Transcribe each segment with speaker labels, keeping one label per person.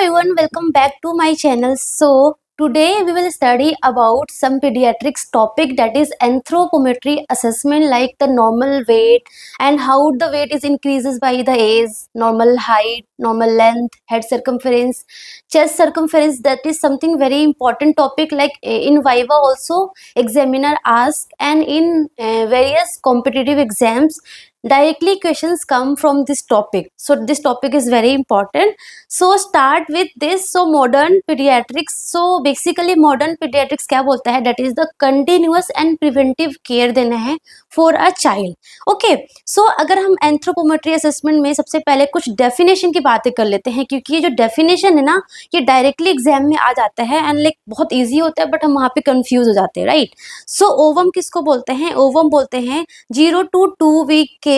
Speaker 1: everyone, welcome back to my channel. So today we will study about some pediatrics topic, that is anthropometry assessment, like the normal weight and how the weight is increases by the age, normal height, normal length, head circumference, chest circumference. That is something very important topic, like in Viva also examiner ask, and in various competitive exams directly questions come from this topic. So this topic is very important. So start with this. So modern pediatrics, so basically modern pediatrics क्या बोलता है, that is the continuous and preventive care देना है for a child. Okay so अगर हम anthropometry assessment में सबसे पहले कुछ डेफिनेशन की बातें कर लेते हैं, क्योंकि ये जो डेफिनेशन है ना, ये डायरेक्टली एग्जाम में आ जाता है एंड लाइक बहुत इजी होता है, बट हम वहाँ पे कंफ्यूज हो जाते हैं, राइट. सो ओवम किसको बोलते हैं? ओवम बोलते हैं 0 to 2 वीक के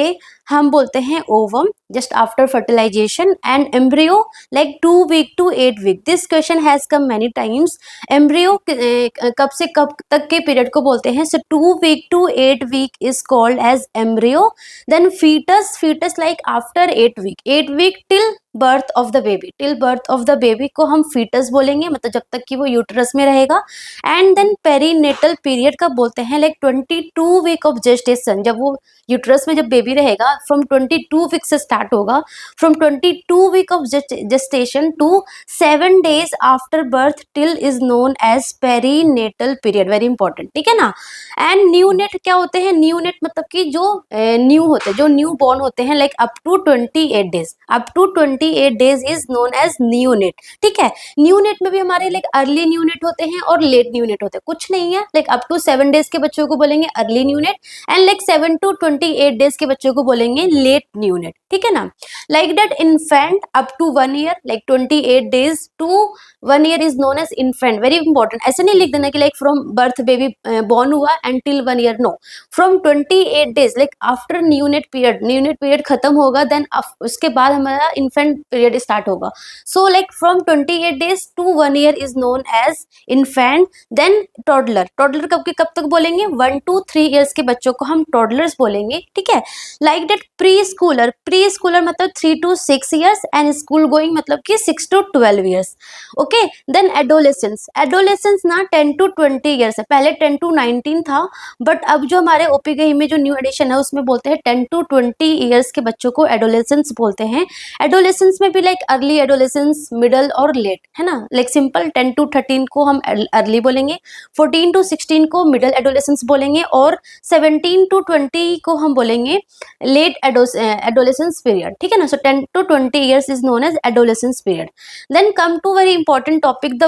Speaker 1: हम बोलते हैं ovum, just after fertilization. And embryo like 2 week to 8 week. This question has come many times. Embryo कब से कब तक के पीरियड को बोलते हैं? So 2 week to 8 week is called as embryo. Then foetus like after 8 week, 8 week till birth of the baby, till birth of the baby को हम फीटस बोलेंगे, मतलब जब तक कि वो यूटरस में रहेगा. एंड देन पेरीनेटल पीरियड कब बोलते हैं? लाइक 22 वीक ऑफ जेस्टेशन, जब वो यूटरस में जब बेबी रहेगा, फ्रॉम 22 वीक से स्टार्ट होगा, from 22 week of gestation to 7 days after birth till is known as perinatal period. Very important, ठीक है ना. एंड न्यू नेट क्या होते हैं? न्यू नेट मतलब कि जो न्यू होते हैं, जो न्यू बॉर्न होते हैं, like up to 28 days, up to 28 days is known as neonate. ठीक है. न्यू नेट में भी हमारे लाइक अर्ली न्यू नेट होते हैं और लेट न्यू नेट होते हैं, कुछ नहीं है. लाइक अप टू 7 डेज के बच्चों को बोलेंगे early new net, and like 7 to 28 days के बच्चों को बोलेंगे लेट न्यू नेट. ठीक है ना. Like that infant up to 1 year, like 28 days to 1 year is known as infant. Very important. ऐसे नहीं लिख देना कि like from birth baby born हुआ and till 1 year, no. From 28 days, like after neonate period खत्म होगा, then उसके बाद हमारा इन्फेंट पीरियड स्टार्ट होगा. So like from 28 days to 1 year is known as infant. Then toddler कब तक बोलेंगे? 1 to 3 ईयर्स के बच्चों को हम टॉडलर्स बोलेंगे. ठीक है. लाइक दैट प्री स्कूलर मतलब 3 to 6 years, and school going मतलब कि 6 to 12 years. Okay. Then adolescence ना 10 to 20 ईयर्स है. पहले 10 to 19 था, बट अब जो हमारे ओपीगई में जो न्यू एडिशन है उसमें बोलते हैं 10 to 20 ईयर्स के बच्चों को एडोलेसेंस बोलते हैं. एडोलेसेंस में भी लाइक अर्ली एडोलेसेंस, मिडल और लेट, है ना. लाइक सिंपल 10 to 13 को हम अर्ली बोलेंगे, 14 to 16 को मिडल एडोलेसेंस बोलेंगे, और 17 to 20 को हम बोलेंगे लेट एडोलेसेंस पीरियड. ठीक है ना. So 10 to 20 years is known as adolescence period. Then come to very important topic, the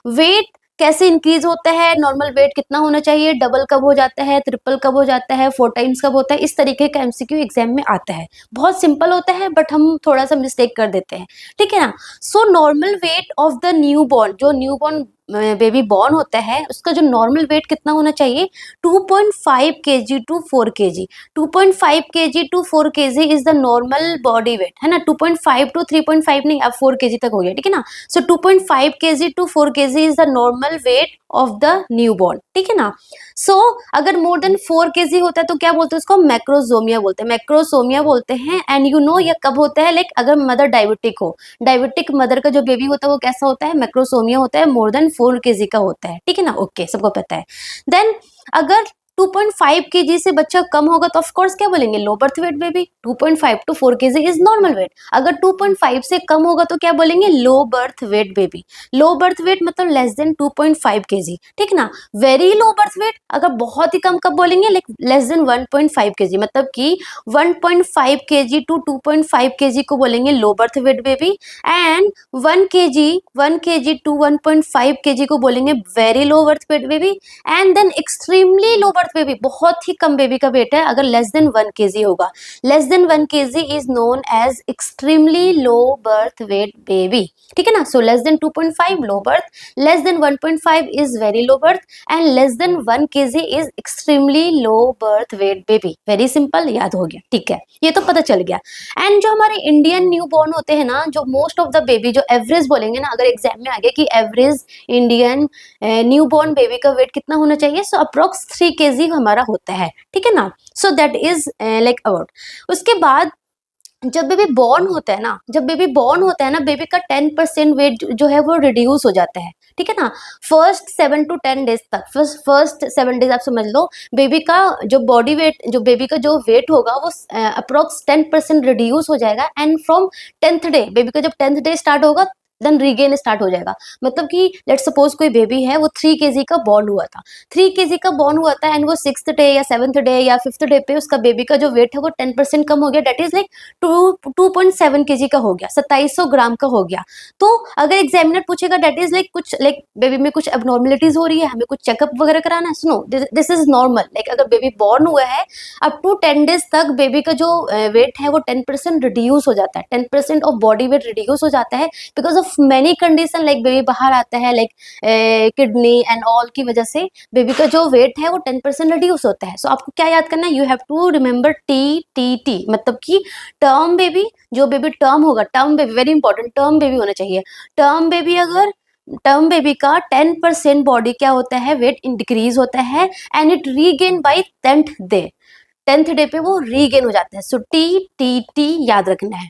Speaker 1: weight कैसे इंक्रीज होता है, नॉर्मल वेट कितना होना चाहिए, डबल कब हो जाता है, ट्रिपल कब हो जाता है, 4 टाइम्स कब होता है, इस तरीके का एमसीक्यू एग्जाम में आता है. बहुत सिंपल होता है, बट हम थोड़ा सा मिस्टेक कर देते हैं. ठीक है ना. So normal weight of the newborn, जो न्यूबॉर्न बेबी बॉर्न होता है, उसका जो नॉर्मल वेट कितना होना चाहिए? 2.5 kg to 4 kg. 2.5 kg to 4 kg is the normal body weight, है ना. 2.5 to 3.5 नहीं, अब 4 kg तक हो गया. ठीक है ना. सो 2.5 kg to 4 kg is the normal weight of the newborn. ठीक है ना. सो अगर मोर देन 4 kg होता है तो क्या बोलते हैं उसको? मैक्रोसोमिया बोलते हैं. एंड यू नो ये कब होता है? लाइक अगर मदर डायबिटिक हो, डायबिटिक मदर का जो बेबी होता है वो कैसा होता है? मैक्रोसोमिया होता है, मोर देन 4 kg का होता है. ठीक है ना. ओके, सबको पता है. देन अगर 2.5 kg से बच्चा कम होगा तो ऑफ कोर्स क्या बोलेंगे? Low birth weight baby. 2.5 to 4 kg is normal weight. अगर 2.5 से कम होगा तो क्या बोलेंगे? Low birth weight baby. लो बर्थ वेट मतलब लेस देन 2.5 kg. ठीक ना. वेरी लो बर्थ वेट अगर बहुत ही कम कब बोलेंगे? लाइक लेस देन 1.5 kg, मतलब कि 1.5 kg to 2.5 kg को बोलेंगे low birth weight baby. And 1 kg to 1.5 kg को बोलेंगे very low birth weight baby. And then extremely low birth baby, बहुत ही कम बेबी का वेट है, अगर लेस देन 1 kg होगा. Less than 1 kg is known as extremely low birth weight baby. ठीक है ना. So less than 2.5 low birth, less than 1.5 is very low birth, and less than 1 kg is extremely low birth weight baby. Very simple, याद हो गया. ठीक है, ये तो पता चल गया. एंड जो हमारे इंडियन न्यू बॉर्न होते हैं ना, जो मोस्ट ऑफ द बेबी, जो एवरेज बोलेंगे ना, अगर एग्जाम में आ गया कि average Indian new born baby का वेट कितना होना चाहिए, सो अप्रोक्स 3 kg हमारा होता है. ठीक है ना. So that is like about. उसके बाद जब बेबी बॉर्न होता है ना, जब बेबी बॉर्न होता है ना, बेबी का 10% वेट जो है वो रिड्यूस हो जाता है, ठीक है ना। फर्स्ट 7 to 10 डेज तक, फर्स्ट 7 डेज आप समझ लो, बेबी का जो बॉडी वेट, जो बेबी का जो वेट होगा वो अप्रोक्स 10% रिड्यूस हो जाएगा। And from 10th day, baby का जब 10th डे स्टार्ट होगा देन रीगेन स्टार्ट हो जाएगा। मतलब कि लेट्स सपोज कोई बेबी है वो 3 kg का बॉर्न हुआ था, 3 kg का बॉर्न हुआ था एंड वो 6th डे या 7th डे या 5th डे पे उसका बेबी का जो वेट है वो 10% कम हो गया, डेट इज लाइक 2.7 kg का हो गया, 2700 ग्राम का हो गया। तो अगर एग्जामिनर पूछेगा डेट इज लाइक कुछ लाइक बेबी में कुछ एबनॉर्मलिटीज हो रही है, हमें कुछ चेकअप वगैरह कराना है, सुनो दिस इज नॉर्मल। लाइक अगर बेबी बॉर्न हुआ है अप टू 10 डेज तक बेबी का जो वेट है वो 10% रिड्यूस हो जाता है, 10% ऑफ बॉडी वेट रिड्यूस हो जाता है because of many condition. Like baby बाहर आता है, लाइक किडनी एंड ऑल की वजह से बेबी का जो वेट है वो 10% रिड्यूस होता है। सो आपको क्या याद करना है, you have to remember T, मतलब कि टर्म बेबी, जो बेबी टर्म होगा, term baby very important, term baby होना चाहिए। टर्म बेबी, अगर टर्म बेबी का 10% बॉडी क्या होता है, वेट इंक्रीज होता है and it regain by 10th day, 10th day पे वो रीगेन हो जाता है। सो टी याद रखना है,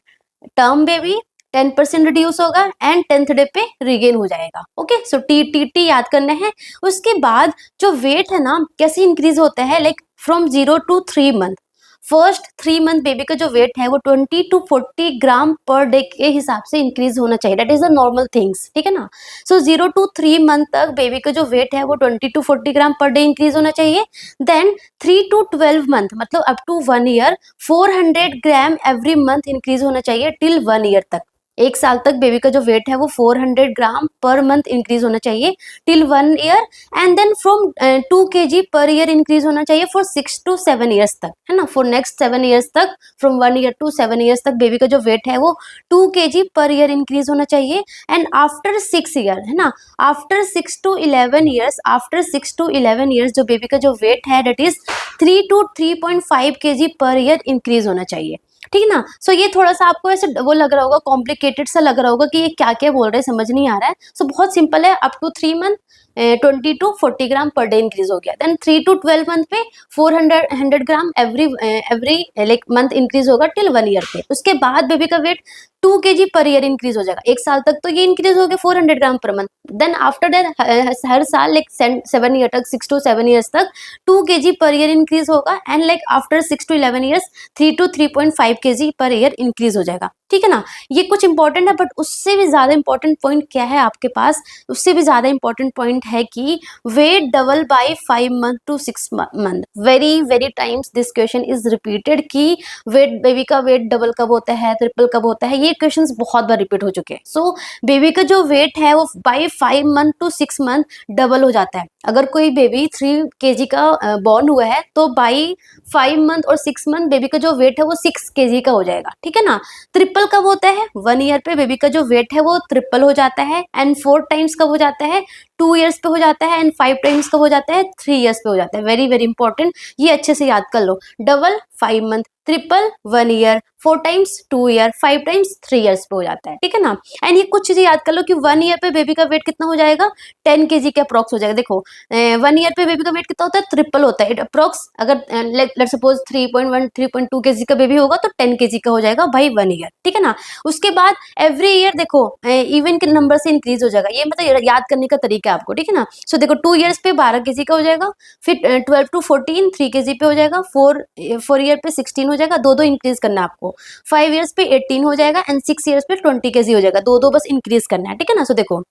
Speaker 1: टर्म बेबी 10% रिड्यूस होगा एंड 10th डे पे रीगेन हो जाएगा। ओके, सो टी याद करना है। उसके बाद जो वेट है ना कैसे इंक्रीज होता है, like from 0 to 3 month, first 3 month baby का जो वेट है वो 20 to 40 ग्राम पर डे के हिसाब से इंक्रीज होना चाहिए, that is the normal things, ठीक है ना। सो 0 to 3 मंथ तक बेबी का जो वेट है वो 20 to 40 gram per day increase होना चाहिए। देन 3 to 12 मंथ, मतलब up to 1 year, 400 gram every month increase होना चाहिए टिल 1 ईयर तक। 1 साल तक बेबी का जो वेट है वो 400 ग्राम पर मंथ इंक्रीज होना चाहिए till 1 year. And then from 2 kg per year increase होना चाहिए फॉर 6 to 7 ईयर्स तक, है ना। फॉर नेक्स्ट 7 ईयर्स तक, फ्रॉम 1 ईयर to 7 ईयर्स तक बेबी का जो वेट है वो 2 kg पर ईयर इंक्रीज होना चाहिए। एंड आफ्टर 6 ईयर, है ना, after 6 to 11 years, after 6 to 11 years जो बेबी का जो वेट है that is 3 to 3.5 kg per year increase होना चाहिए, ठीक है ना। सो ये थोड़ा सा आपको ऐसे वो लग रहा होगा, कॉम्प्लिकेटेड सा लग रहा होगा कि ये क्या क्या बोल रहे हैं, समझ नहीं आ रहा है। सो बहुत सिंपल है, up to 3 month 20 to 40 gram per day increase हो गया। देन 3 to 12 मंथ पे 400 gram every like month increase होगा टिल 1 ईयर पे। उसके बाद बेबी का weight 2 kg per year increase हो जाएगा। 1 साल तक तो ये इंक्रीज हो गया 400 ग्राम पर मंथ। देन आफ्टर दैट हर साल लाइक 7 ईयर तक, 6 to 7 ईयर्स तक 2 kg पर ईयर इंक्रीज होगा। And like after 6 to 11 years 3 to 3.5 kg per year increase हो जाएगा, ठीक है ना। ये कुछ इंपॉर्टेंट है, बट उससे भी ज्यादा इंपॉर्टेंट पॉइंट क्या है आपके पास, उससे भी ज्यादा इंपॉर्टेंट पॉइंट है कि weight double by 5 month to 6 month. Very very times this question is repeated कि वेट, बेबी का वेट डबल कब होता है, ट्रिपल कब होता है, ये क्वेश्चंस बहुत बार रिपीट हो चुके हैं। सो बेबी का जो वेट है वो by 5 month to 6 month double हो जाता है। अगर कोई बेबी 3 kg का बॉर्न हुआ है तो बाय 5 मंथ और 6 मंथ बेबी का जो वेट है वो 6 kg का हो जाएगा, ठीक है ना। ट्रिपल कब होता है, 1 ईयर पे बेबी का जो वेट है वो ट्रिपल हो जाता है। एंड 4 टाइम्स कब हो जाता है, 2 ईयर्स पे हो जाता है। एंड 5 टाइम्स कब हो जाता है, 3 ईयर्स पे हो जाता है। वेरी वेरी इंपॉर्टेंट, ये अच्छे से याद कर लो। Double 5 month, triple 1 year, 4 times 2 year, 5 times 3 years पे हो जाता है, ठीक है ना। एंड ये कुछ चीजें याद कर लो कि 1 ईयर पे बेबी का वेट कितना हो जाएगा, 10 kg के अप्रॉक्स हो जाएगा। देखो 1 ईयर पे बेबी का वेट कितना होता है, ट्रिपल होता है। इट अप्रॉक्स अगर लेट सपोज 3.1 3.2 kg का बेबी होगा तो 10 kg का हो जाएगा भाई 1 ईयर, ठीक है ना। उसके बाद एवरी ईयर देखो इवन के नंबर से इंक्रीज हो जाएगा। ये मतलब याद करने का तरीका है आपको, ठीक है ना। सो देखो 2 ईयर्स पे 12 kg का हो जाएगा, फिर 12 to 14 3 kg पे हो जाएगा, 4 ईयर पे 16 हो जाएगा, दो इंक्रीज करना है आपको। 5 ईयर्स पे 18 हो जाएगा एंड 6 ईयर्स पे 20 kg हो जाएगा, दो बस इंक्रीज करना है, ठीक है ना। सो देखो,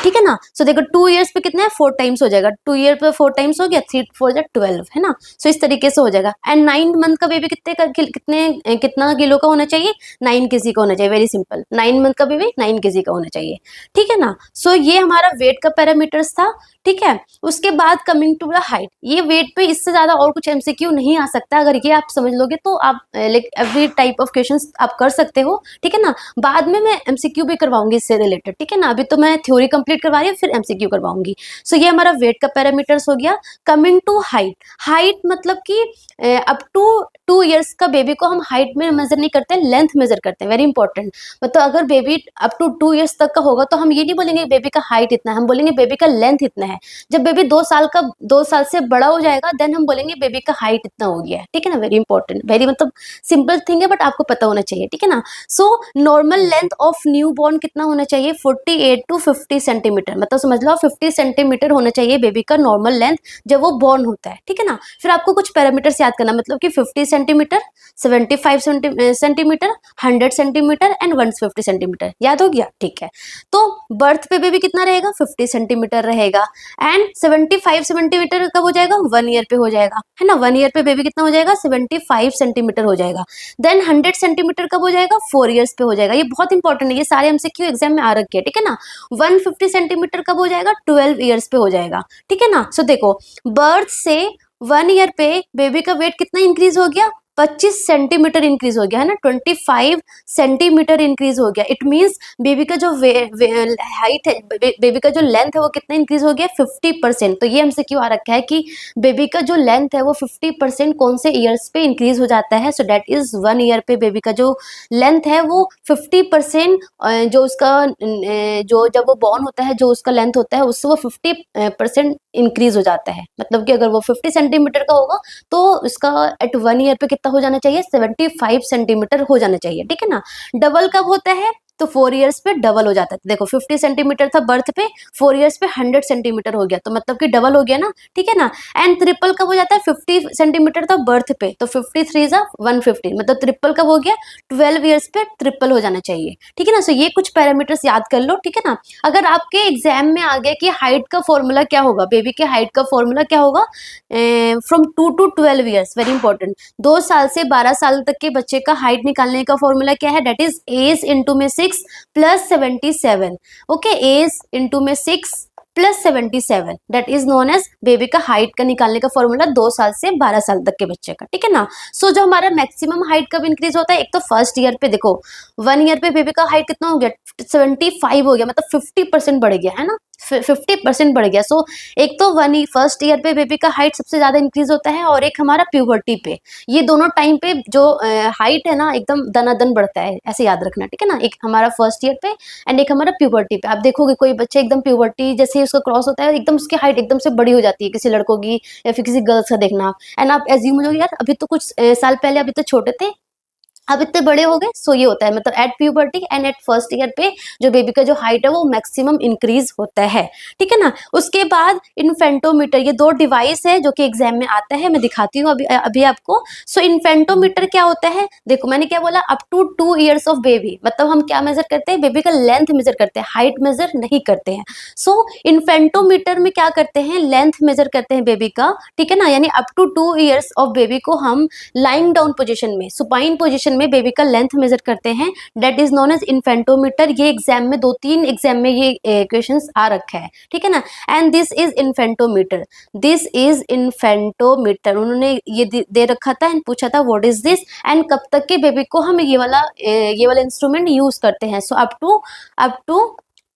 Speaker 1: ठीक है ना। सो देखो 2 ईयर्स पे कितना है, 4 टाइम्स हो जाएगा, 2 ईयर पे 4 टाइम्स हो गया, 3 4 12, है ना। सो इस तरीके से हो जाएगा। एंड 9 मंथ का बेबी कितना किलो का होना चाहिए, 9 kg का होना चाहिए। वेरी सिंपल, 9 मंथ का बेबी 9 kg का होना चाहिए, ठीक है ना। सो ये हमारा वेट का पैरामीटर्स था, ठीक है। उसके बाद कमिंग टू द हाइट, ये वेट पे इससे ज्यादा और कुछ एमसीक्यू नहीं आ सकता। अगर ये आप समझ लोगे तो आप like every type of questions आप कर सकते हो, ठीक है ना। बाद में मैं एमसीक्यू भी करवाऊंगी इससे रिलेटेड, ठीक है ना। अभी तो मैं थ्योरी कंप्लीट करवा रही हूँ, फिर एमसीक्यू करवाऊंगी। सो ये हमारा वेट का पैरामीटर्स हो गया। कमिंग टू हाइट, हाइट मतलब कि अप टू 2 ईयर्स का बेबी को हम हाइट में मेजर नहीं करते, लेंथ मेजर करते हैं। वेरी इंपॉर्टेंट, मतलब अगर बेबी अप टू 2 ईयर्स तक का होगा तो हम ये नहीं बोलेंगे बेबी का हाइट इतना है, हम बोलेंगे बेबी का लेंथ इतना है। जब बेबी 2 साल से बड़ा हो जाएगा देन हम बोलेंगे बेबी का हाइट इतना हो गया है, ठीक है ना। वेरी इंपॉर्टेंट, वेरी मतलब सिंपल थिंग है बट आपको पता होना चाहिए, ठीक है ना। So normal length of new born कितना होना चाहिए, 48 to 50 सेंटीमीटर, मतलब समझ लो 50 सेंटीमीटर होना चाहिए बेबी का नॉर्मल लेंथ जब वो बॉर्न होता है, ठीक है ना। फिर आपको कुछ पैरामीटर्स याद करना, मतलब कि 50 centimetre, 75 centimetre, 100 centimetre and 150 centimetre, याद हो गया, ठीक है। तो बर्थ पे बेबी कितना रहेगा, 50 सेंटीमीटर रहेगा एंड 75 सेंटीमीटर कब हो जाएगा, 1 ईयर पे हो जाएगा, है ना। 1 ईयर पे बेबी कितना हो जाएगा, 75 सेंटीमीटर हो जाएगा। देन 100 सेंटीमीटर कब हो जाएगा, 4 ईयर्स पे हो जाएगा। ये बहुत इंपॉर्टेंट है, ये सारे एमसीक्यू एग्जाम में आ रखे हैं, ठीक है ना। 150 सेंटीमीटर कब हो जाएगा, 12 ईयर्स पे हो जाएगा, ठीक है ना। सो देखो बर्थ से 1 ईयर पे बेबी का वेट कितना इंक्रीज हो गया, 25 सेंटीमीटर इंक्रीज हो गया, है ना। 25 सेंटीमीटर इंक्रीज हो गया। इट मींस बेबी का जो हाइट है, बेबी का जो लेंथ है वो कितना इंक्रीज हो गया, 50%। तो ये हमसे क्यों आ रखा है कि बेबी का जो लेंथ है वो 50% कौन से ईयर्स पे इंक्रीज हो जाता है। सो दैट इज 1 ईयर पे बेबी का जो लेंथ है वो 50%, जो उसका जो जब वो बॉर्न होता है जो उसका लेंथ होता है उससे वो 50% इंक्रीज हो जाता है। मतलब कि अगर वो 50 सेंटीमीटर का होगा तो उसका एट 1 ईयर पे कितना हो जाना चाहिए, 75 सेंटीमीटर हो जाना चाहिए, ठीक है ना। डबल कब होता है, तो 4 ईयर्स पे डबल हो जाता है। देखो 50 सेंटीमीटर था बर्थ पे, 4 ईयर्स पे 100 सेंटीमीटर हो गया, तो मतलब कि डबल हो गया ना, ठीक है ना। एंड ट्रिपल कब हो जाता है, 50 सेंटीमीटर था बर्थ पे, तो 53 जा 150, मतलब ट्रिपल कब हो गया, 12 ईयर्स पे ट्रिपल हो जाना चाहिए, ठीक है ना। सो ये कुछ पैरामीटर्स याद कर लो, ठीक है ना। अगर आपके एग्जाम में आ गया कि हाइट का फॉर्मूला क्या होगा, बेबी के हाइट का फॉर्मूला क्या होगा, from 2 to 12 years, very important, 2 साल से 12 साल तक के बच्चे का हाइट निकालने का फॉर्मूला क्या है, दैट इज एज इंटू में 6 प्लस 77। ओके, एज इंटू में 6 plus 77, that is known as baby का हाइट का निकालने का फॉर्मूला 2 साल से 12 साल तक के बच्चे का, ठीक है ना। सो जो हमारा मैक्सिमम हाइट कब इंक्रीज होता है, एक तो फर्स्ट ईयर पे, देखो 1 ईयर पे बेबी का हाइट कितना हो गया, 75 हो गया, मतलब 50% बढ़ गया, है ना, 50% बढ़ गया। सो एक तो फर्स्ट ईयर पे बेबी का हाइट सबसे ज्यादा इंक्रीज होता है, और एक हमारा प्यूबर्टी पे, ये दोनों टाइम पे जो हाइट है ना एकदम दनादन बढ़ता है, ऐसे याद रखना, ठीक है ना। एक हमारा फर्स्ट ईयर पे एंड एक हमारा प्यूबर्टी पे। आप देखोगे कोई बच्चे एकदम प्यूबर्टी जैसे ही उसका क्रॉस होता है एकदम उसकी हाइट एकदम से बड़ी हो जाती है, किसी लड़कों की या फिर किसी गर्ल्स का देखना, एंड आप एज्यूम हो यार अभी तो कुछ साल पहले अभी तो छोटे थे, अब इतने बड़े हो गए। सो ये होता है, मतलब at puberty and at first year पे जो बेबी का जो हाइट है वो मैक्सिमम इंक्रीज होता है, ठीक है ना। उसके बाद इन्फेंटोमीटर, ये दो डिवाइस है जो कि एग्जाम में आता है, मैं दिखाती हूँ अभी आपको। सो इन्फेंटोमीटर क्या होता है, देखो मैंने क्या बोला, up to 2 years of baby, मतलब हम क्या मेजर करते हैं, बेबी का लेंथ मेजर करते हैं, हाइट मेजर नहीं करते हैं। सो इन्फेंटोमीटर में क्या करते हैं, लेंथ मेजर करते हैं बेबी का, ठीक है ना। यानी up to 2 years of baby को हम लाइंग डाउन पोजिशन में, सुपाइन पोजिशन में बेबी का लेंथ मेजर करते हैं, that is known as infantometer. ये एग्जाम में 2-3 एग्जाम में ये क्वेश्चंस आ रखा है, ठीक है ना। And this is infantometer, this is infantometer, उन्होंने ये दे रखा था एंड पूछा था व्हाट इज दिस, एंड कब तक के बेबी को हम ये वाला इंस्ट्रूमेंट यूज करते हैं। सो अप टू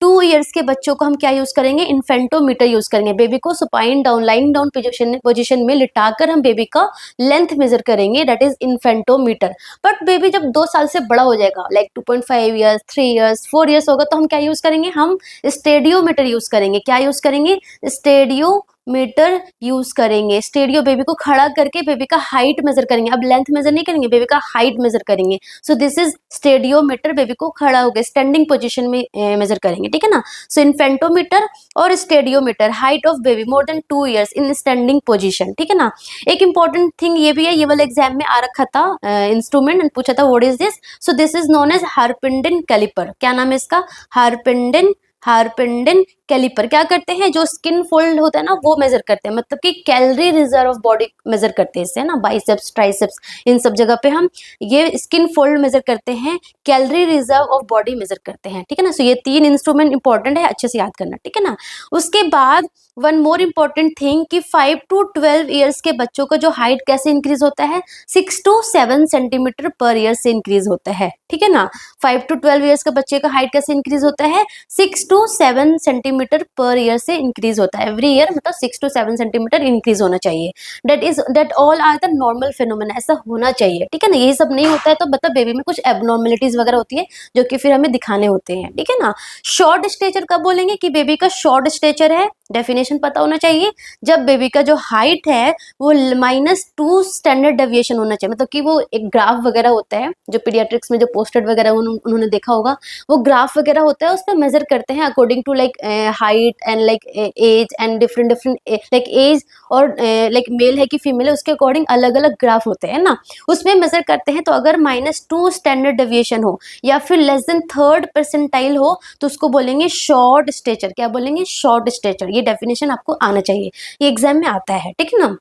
Speaker 1: 2 ईयर्स के बच्चों को हम क्या यूज करेंगे, इन्फेंटोमीटर यूज करेंगे। बेबी को supine down, lying down position में लिटाकर हम बेबी का लेंथ मेजर करेंगे, that is infantometer. But baby जब 2 साल से बड़ा हो जाएगा, लाइक 2.5 ईयर्स, 3 ईयर्स, 4 ईयर्स होगा, तो हम क्या यूज करेंगे, हम स्टेडियोमीटर यूज करेंगे। क्या यूज करेंगे, स्टेडियोमीटर यूज करेंगे। स्टेडियो, बेबी को खड़ा करके बेबी का हाइट मेजर करेंगे, अब लेंथ मेजर नहीं करेंगे, बेबी का हाइट मेजर करेंगे। सो दिस इज स्टेडियोमीटर, बेबी को खड़ा होकर स्टैंडिंग पोजीशन में मेजर करेंगे, ठीक है ना। सो इन्फेंटोमीटर और stadiometer, height of baby more than 2 years in standing position, ठीक है ना। एक इंपॉर्टेंट थिंग ये भी है, ये वाला एग्जाम में आ रखा था इंस्ट्रूमेंट एंड पूछा था what is this. So this is known as Harpenden caliper. क्या नाम है इसका, हार्पिंडन कैलिपर। क्या करते हैं, जो स्किन फोल्ड होता है ना वो मेजर करते हैं, मतलब कि calorie reserve of body measure करते हैं इससे ना, बाइसेप्स, ट्राइसेप्स, इन सब जगह पे हम ये स्किन फोल्ड मेजर करते हैं, calorie reserve of body measure करते हैं, ठीक है ना। सो ये 3 इंस्ट्रूमेंट इंपॉर्टेंट है, अच्छे से याद करना, ठीक है ना। उसके बाद वन मोर इम्पॉर्टेंट थिंग कि 5 to 12 ईयर्स के बच्चों का जो हाइट कैसे इंक्रीज होता है, 6 to 7 सेंटीमीटर पर ईयर से इंक्रीज होता है, ठीक है ना। 5 to 12 ईयर्स का बच्चे का हाइट कैसे इंक्रीज होता है, 6 to 7 सेंटीमीटर पर ईयर से इंक्रीज होता है। एवरी ईयर मतलब 6 to 7 सेंटीमीटर इंक्रीज होना चाहिए। That all are the normal phenomena, ऐसा होना चाहिए, ठीक है ना। यही सब नहीं होता है तो मतलब बेबी में कुछ एबनॉर्मेलिटीज वगैरह होती है जो कि फिर हमें दिखाने होते हैं, ठीक है ना। शॉर्ट स्टेचर कब बोलेंगे कि बेबी का शॉर्ट स्टेचर है, डेफिनेशन डेफिनेशन पता होना चाहिए। जब बेबी का जो हाइट है वो -2 स्टैंडर्ड डेविएशन होना चाहिए, मतलब कि वो एक ग्राफ वगैरह होता है जो पीडियाट्रिक्स में जो पोस्टेड वगैरह उन्होंने देखा होगा, वो ग्राफ वगैरह होता है, उस पर मेजर करते हैं according to like height and like age and different like age और लाइक मेल है कि फीमेल है उसके अकॉर्डिंग अलग अलग ग्राफ होते हैं ना, उसमें मेजर करते हैं। तो अगर -2 स्टैंडर्ड डेविएशन हो या फिर लेस देन 3rd परसेंटाइल हो तो उसको बोलेंगे शॉर्ट स्टेचर। क्या बोलेंगे? Short stature. ये डेफिनेशन आपको आना चाहिए, ये एग्जाम में आता है, ठीक है ना।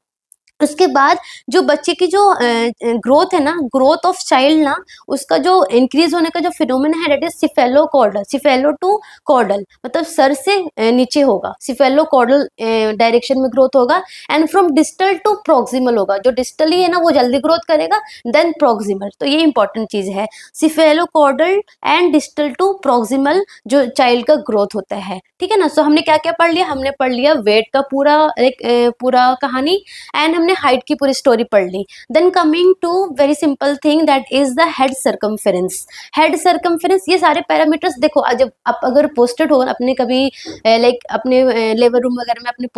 Speaker 1: उसके बाद जो बच्चे की जो ग्रोथ है ना, ग्रोथ ऑफ चाइल्ड ना, उसका जो इंक्रीज होने का जो फिनोमेना है that is cephalocaudal, cephalo to caudal, मतलब सर से नीचे होगा, सिफेलोकॉर्डल डायरेक्शन में ग्रोथ होगा। And from distal to proximal होगा, जो डिस्टली है ना वो जल्दी ग्रोथ करेगा, देन प्रॉक्सिमल। तो ये इंपॉर्टेंट चीज है, सिफेलोकॉर्डल एंड डिस्टल टू प्रॉक्सिमल जो चाइल्ड का ग्रोथ होता है, ठीक है ना। सो हमने क्या क्या पढ़ लिया? हमने पढ़ लिया वेट का पूरा पूरा कहानी, एंड हमने हाइट की पूरी स्टोरी पढ़ ली। Then coming to very simple thing that is the head circumference. Head circumference, ये सारे पैरामीटर्स देखो, जब आप अगर पोस्टेड हो अपने कभी लाइक अपने लेबर रूम वगैरह में अपने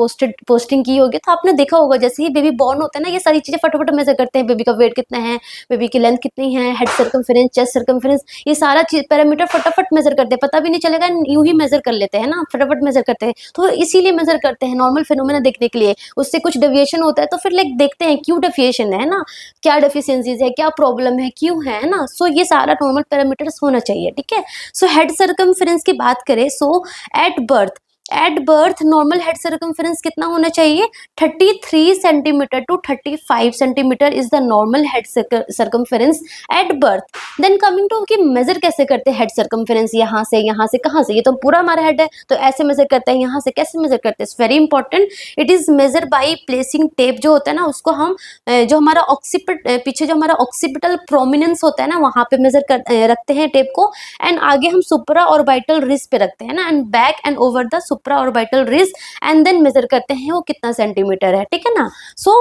Speaker 1: पोस्टिंग की होगी तो आपने देखा होगा जैसे ही बेबी बॉर्न होता है ना, ये सारी चीजें फटाफट मेजर करते हैं, बेबी का वेट कितना है, बेबी की लेंथ कितनी है, हेड सर्कमफेरेंस, चेस्ट सर्कमफेरेंस, ये सारा चीज पैरामीटर फटाफट मेजर करते हैं, पता भी नहीं चलेगा, यूं ही मेजर कर लेते हैं ना, फटाफट मेजर करते हैं। तो इसीलिए मेजर करते हैं नॉर्मल फिनोमेना देखने के लिए, उससे कुछ डेविएशन होता है तो फिर लाइक देखते हैं क्यों डेफिएशन है ना, क्या डेफिशिएंसीज है, क्या प्रॉब्लम है, क्यों है ना। सो ये सारा नॉर्मल पैरामीटर्स होना चाहिए, ठीक है। सो हेड सर्कमफेरेंस की बात करें, so at birth normal head circumference कितना होना चाहिए? 33 centimetre to 35 centimetre is the normal head circumference at birth. Then coming to कि मेजर कैसे करते हैं हेड सर्कमफेरेंस, यहाँ से कहाँ से, ये तो पूरा हमारा हेड है तो ऐसे मेजर करते हैं, यहाँ से कैसे मेजर करते हैं? Very important, it is measure by placing tape जो होता है ना, उसको हम जो हमारा ऑक्सीपिट पीछे जो हमारा ऑक्सीपिटल प्रोमिनेंस होता है ना, वहां पे मेजर कर रखते हैं टेप को, एंड आगे हम सुप्रा ऑर्बिटल रिज पे रखते हैं ना, and back and over the supraorbital ridge, and then measure करते हैं वो कितना सेंटीमीटर है, ठीक है ना। सो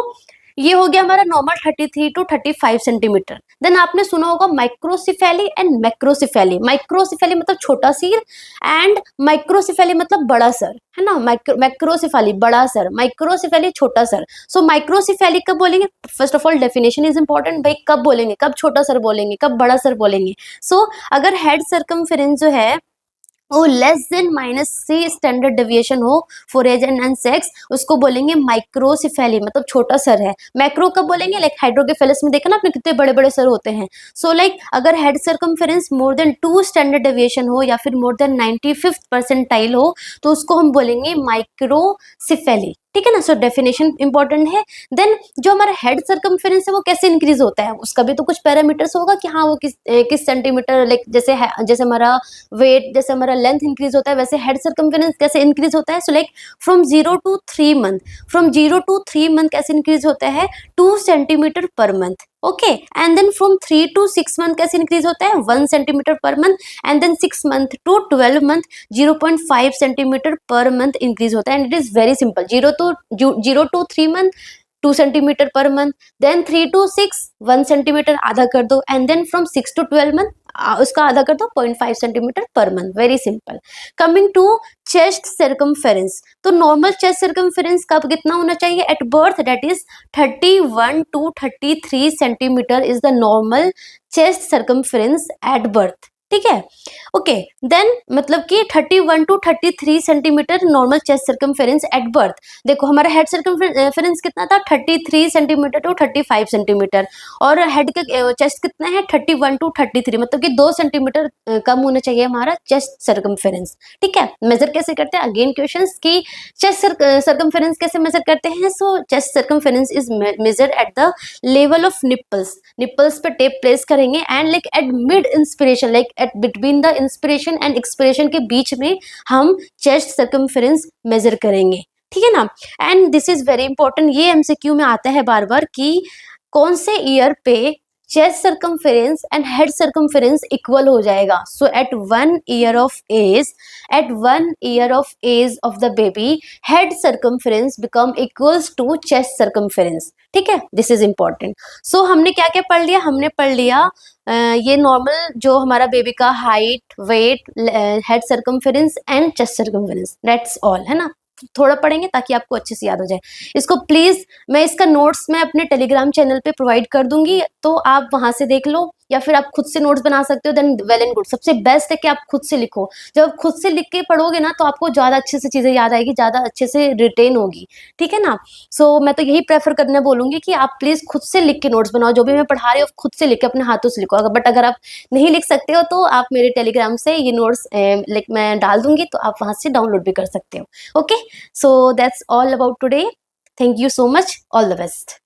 Speaker 1: ये हो गया हमारा नॉर्मल 33 टू 35 सेंटीमीटर। देन आपने सुना होगा माइक्रोसिफेली एंड मैक्रोसिफेली। माइक्रोसिफेली मतलब छोटा सिर, एंड माइक्रोसिफेली मतलब बड़ा सर, है ना। मैक्रोसिफेली बड़ा सर, माइक्रोसिफेली छोटा सर। सो माइक्रोसिफेली कब बोलेंगे? First of all definition is important, भाई कब बोलेंगे, कब छोटा सर बोलेंगे, कब बड़ा सर बोलेंगे। सो अगर हेड सर्कमफेरेंस जो है वो लेस देन -3 स्टैंडर्ड डेविएशन हो फॉर एज एंड सेक्स, उसको बोलेंगे माइक्रोसिफेली, मतलब छोटा सर है। मैक्रो कब बोलेंगे? लाइक हाइड्रोकेफेलस में देखा ना आपने कितने बड़े बड़े सर होते हैं। सो लाइक अगर head circumference more than 2 standard deviation हो या फिर मोर देन 95th परसेंटाइल हो तो उसको हम बोलेंगे माइक्रोसिफेली, ठीक है ना। सो डेफिनेशन इंपॉर्टेंट है। देन जो हमारा हेड सर्कमफेरेंस है वो कैसे इंक्रीज होता है, उसका भी तो कुछ पैरामीटर्स होगा कि हाँ वो किस सेंटीमीटर, लाइक जैसे हमारा वेट, जैसे हमारा लेंथ इंक्रीज होता है, वैसे हेड सर्कमफेरेंस कैसे इंक्रीज होता है। So like from 0 to 3 month, from 0 to 3 month कैसे इंक्रीज होता है? 2 centimetre per month, okay. And then from 3 to 6 month कैसे इंक्रीज होता है? 1 centimetre per month. And then 6 month to 12 month 0.5 centimetre per month increase होता है। And it is very simple, 0 to 3 month 2 centimetre per month, then 3 to 6 1 centimetre आधा कर दो, and then from 6 to 12 month उसका आधा कर दो 0.5 centimetre per month. Very simple. Coming to chest circumference, तो नॉर्मल चेस्ट सर्कमफेरेंस कब कितना होना चाहिए? At birth, that is 31 to 33 centimetre is the normal chest circumference at birth, ठीक है। ओके, देन मतलब कि 31 to 33 सेंटीमीटर normal chest circumference at birth. देखो हमारा हेड सर्कमफेरेंस कितना था? 33 सेंटीमीटर टू 35 सेंटीमीटर, और हेड का चेस्ट कितना है? 31 to 33, मतलब कि 2 सेंटीमीटर कम होना चाहिए हमारा चेस्ट सर्कमफेरेंस, ठीक है। मेजर कैसे करते हैं? अगेन क्वेश्चंस की चेस्ट सर्कमफेरेंस कैसे मेजर करते हैं? So chest circumference is measure at the level of nipples पे टेप प्लेस करेंगे, and like at mid inspiration, like at between the inspiration and expiration के बीच में हम चेस्ट सर्कमफेरेंस मेजर करेंगे, ठीक है ना। And this is very important, ये एमसीक्यू में आता है बार बार कि कौन से ईयर पे chest circumference and head circumference equal हो जाएगा। सो eight 1 year of age of the baby, head circumference become equals to chest circumference, ठीक है। This is important. सो हमने क्या क्या पढ़ लिया? हमने पढ़ लिया ये नॉर्मल जो हमारा बेबी का height, weight, head circumference and chest circumference, that's all, है ना। थोड़ा पढ़ेंगे ताकि आपको अच्छे से याद हो जाए। इसको प्लीज़, मैं इसका नोट्स मैं अपने टेलीग्राम चैनल पे प्रोवाइड कर दूंगी, तो आप वहाँ से देख लो, या फिर आप खुद से नोट्स बना सकते हो, देन वेल एंड गुड। सबसे बेस्ट है कि आप खुद से लिखो। जब आप खुद से लिख के पढ़ोगे ना तो आपको ज़्यादा अच्छे से चीज़ें याद आएगी, ज़्यादा अच्छे से रिटेन होगी, ठीक है ना। सो मैं तो यही प्रेफर करना बोलूँगी कि आप प्लीज़ खुद से लिख के नोट्स बनाओ, जो भी मैं पढ़ा रही हूँ खुद से लिख के अपने हाथों से लिखो। बट अगर आप नहीं लिख सकते हो तो आप मेरे टेलीग्राम से ये नोट्स लाइक मैं डाल दूंगी, तो आप वहाँ से डाउनलोड भी कर सकते हो। Okay, so that's all about today. Thank you so much, all the best.